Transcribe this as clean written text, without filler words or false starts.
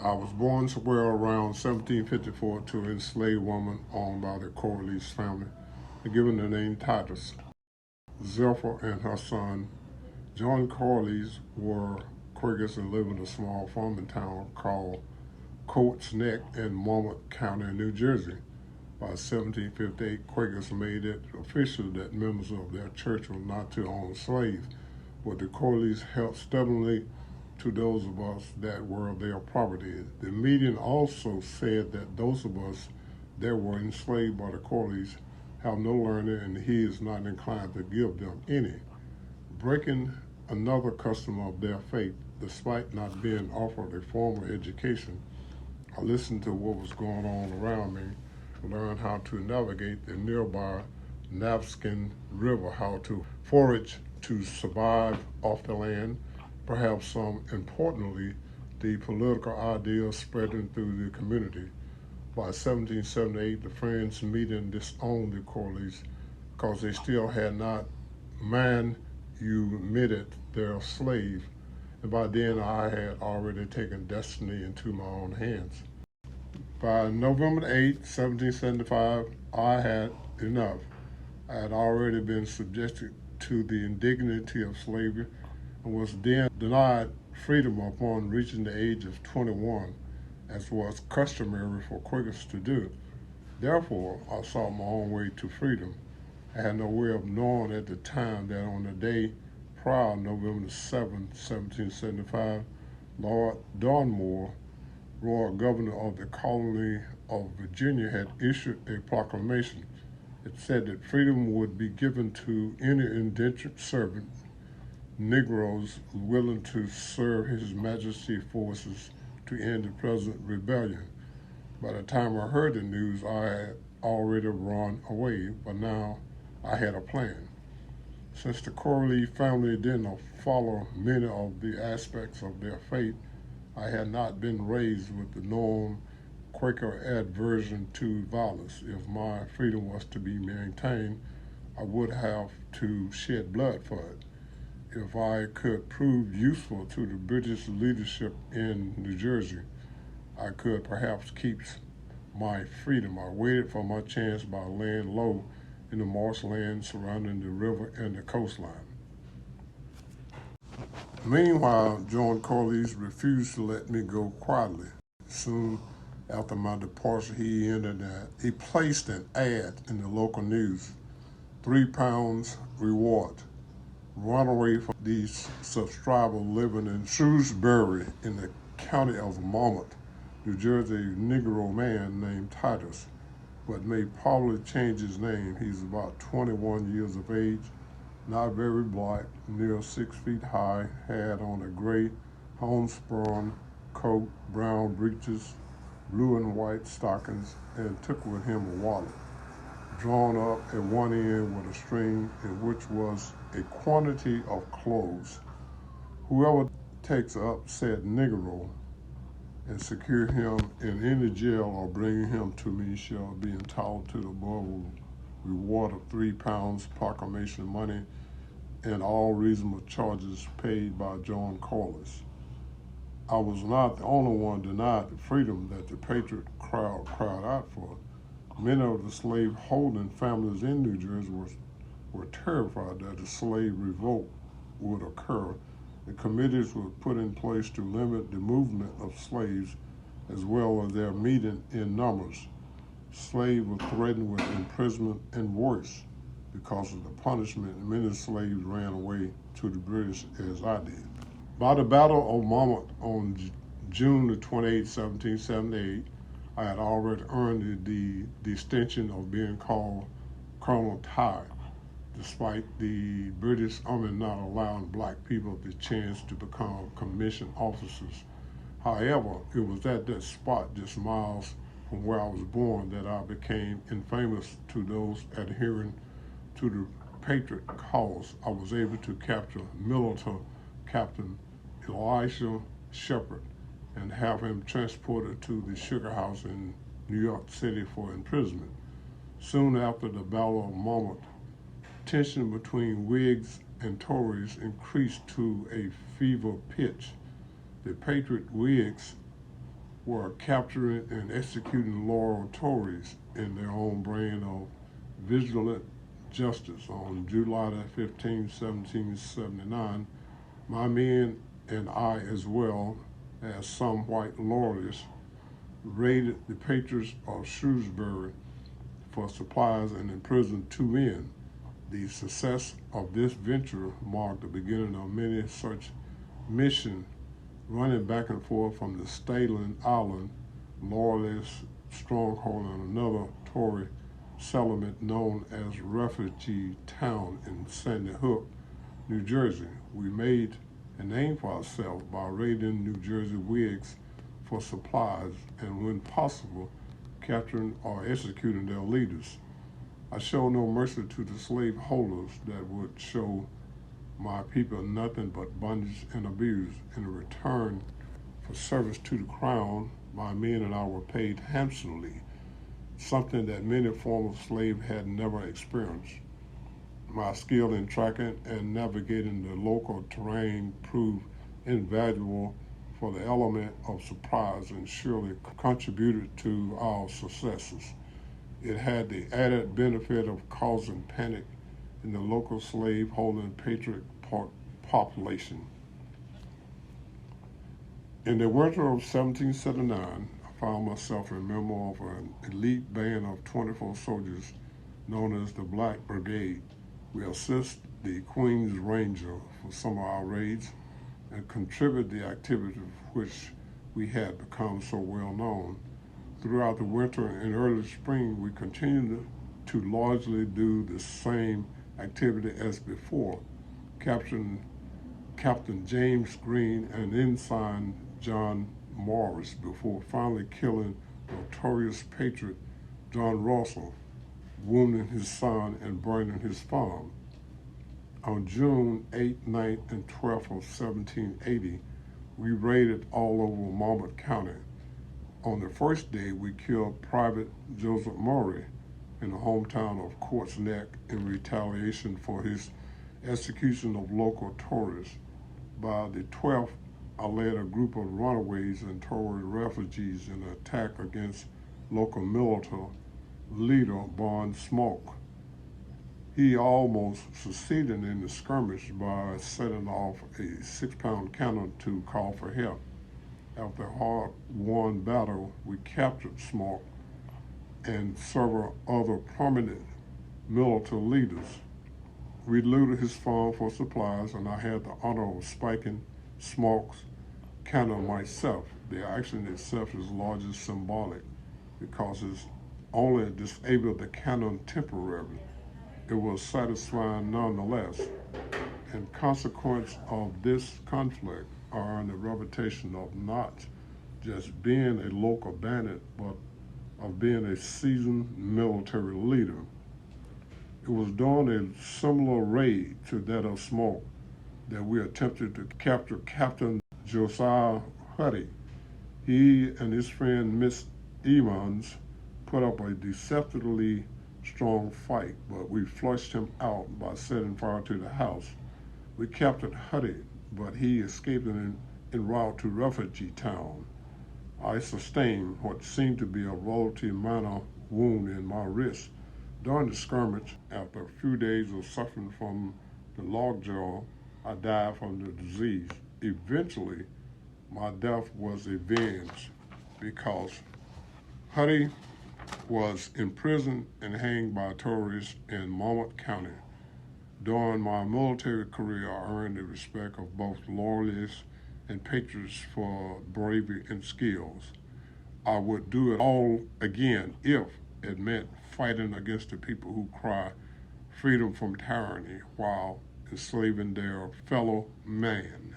I was born somewhere around 1754 to an enslaved woman owned by the Quarles family and given the name Titus. Zephyr and her son, John Quarles, were Quakers and lived in a small farming town called Coates Neck in Monmouth County, New Jersey. By 1758, Quakers made it official that members of their church were not to own slaves, but the Quarles held stubbornly to those of us that were their property. The meeting also said that those of us that were enslaved by the Quarles have no learning, and he is not inclined to give them any. Breaking another custom of their faith, despite not being offered a formal education, I listened to what was going on around me, learned how to navigate the nearby Navskin River, how to forage to survive off the land, perhaps some importantly, the political ideas spreading through the community. By 1778, the Friends meeting disowned the Quarles because they still had not manumitted their slave, and by then I had already taken destiny into my own hands. By November 8, 1775, I had enough. I had already been subjected to the indignity of slavery and was then denied freedom upon reaching the age of 21, as was customary for Quakers to do. Therefore, I sought my own way to freedom. I had no way of knowing at the time that on the day prior, November 7, 1775, Lord Darnmore, Royal Governor of the Colony of Virginia, had issued a proclamation. It said that freedom would be given to any indentured servant, Negroes willing to serve His Majesty's forces to end the present rebellion. By the time I heard the news, I had already run away, but now I had a plan. Since the Quarles family didn't follow many of the aspects of their faith, I had not been raised with the known Quaker aversion to violence. If my freedom was to be maintained, I would have to shed blood for it. If I could prove useful to the British leadership in New Jersey, I could perhaps keep my freedom. I waited for my chance by laying low in the marshland surrounding the river and the coastline. Meanwhile, John Quarles refused to let me go quietly. Soon after my departure, he placed an ad in the local news, £3 reward. Runaway for these subscribers living in Shrewsbury in the county of Monmouth, New Jersey, a Negro man named Titus, but may probably change his name. He's about 21 years of age, not very black, near 6 feet high, had on a gray homespun coat, brown breeches, blue and white stockings, and took with him a wallet, drawn up at one end with a string in which was a quantity of clothes. Whoever takes up said Negro and secure him in any jail or bring him to me shall be entitled to the above reward of £3 proclamation money and all reasonable charges paid by John Quarles. I was not the only one denied the freedom that the patriot crowd cried out for. Many of the slave-holding families in New Jersey were terrified that a slave revolt would occur. The committees were put in place to limit the movement of slaves as well as their meeting in numbers. Slaves were threatened with imprisonment and worse. Because of the punishment, many slaves ran away to the British, as I did. By the Battle of Monmouth on June 28, 1778, I had already earned the distinction of being called Colonel Tye, despite the British Army not allowing black people the chance to become commissioned officers. However, it was at that spot just miles from where I was born that I became infamous to those adhering to the Patriot cause. I was able to capture militant Captain Elisha Shepard and have him transported to the Sugar House in New York City for imprisonment. Soon after the Battle of Monmouth, tension between Whigs and Tories increased to a fever pitch. The Patriot Whigs were capturing and executing loyal Tories in their own brand of vigilant justice. On July 15, 1779, my men and I, as well as some white loyalists, raided the patriots of Shrewsbury for supplies and imprisoned 2 men. The success of this venture marked the beginning of many such missions running back and forth from the Staten Island Loyalist stronghold and another Tory settlement known as Refugee Town in Sandy Hook, New Jersey. We made a name for ourselves by raiding New Jersey Whigs for supplies and, when possible, capturing or executing their leaders. I show no mercy to the slaveholders that would show my people nothing but bondage and abuse. In return for service to the crown, my men and I were paid handsomely, something that many former slaves had never experienced. My skill in tracking and navigating the local terrain proved invaluable for the element of surprise and surely contributed to our successes. It had the added benefit of causing panic in the local slave-holding patriot population. In the winter of 1779, I found myself a member of an elite band of 24 soldiers known as the Black Brigade. We assist the Queen's Ranger for some of our raids and contribute the activity which we had become so well known. Throughout the winter and early spring, we continued to largely do the same activity as before, capturing Captain James Green and Ensign John Morris before finally killing notorious patriot John Russell, wounding his son and burning his farm. On June 8, 9, and 12 of 1780, we raided all over Monmouth County. On the first day, we killed Private Joseph Murray in the hometown of Quartz Neck in retaliation for his execution of local Tories. By the 12th, I led a group of runaways and Tory refugees in an attack against local military leader Barnes Smoke. He almost succeeded in the skirmish by setting off a 6-pound cannon to call for help. After a hard-won battle, we captured Smoke and several other prominent military leaders. We looted his farm for supplies, and I had the honor of spiking Smoke's cannon myself. The action itself is largely symbolic because it's only disabled the cannon temporarily. It was satisfying nonetheless. In consequence of this conflict, I earned the reputation of not just being a local bandit, but of being a seasoned military leader. It was during a similar raid to that of Smoke that we attempted to capture Captain Josiah Huddy. He and his friend Miss Evans put up a deceptively strong fight, but we flushed him out by setting fire to the house. We captured Huddy, but he escaped en route to Refugee Town. I sustained what seemed to be a relatively minor wound in my wrist. During the skirmish, after a few days of suffering from the lockjaw, I died from the disease. Eventually, my death was avenged because Huddy was imprisoned and hanged by Tories in Monmouth County. During my military career, I earned the respect of both loyalists and patriots for bravery and skills. I would do it all again if it meant fighting against the people who cry freedom from tyranny while enslaving their fellow man.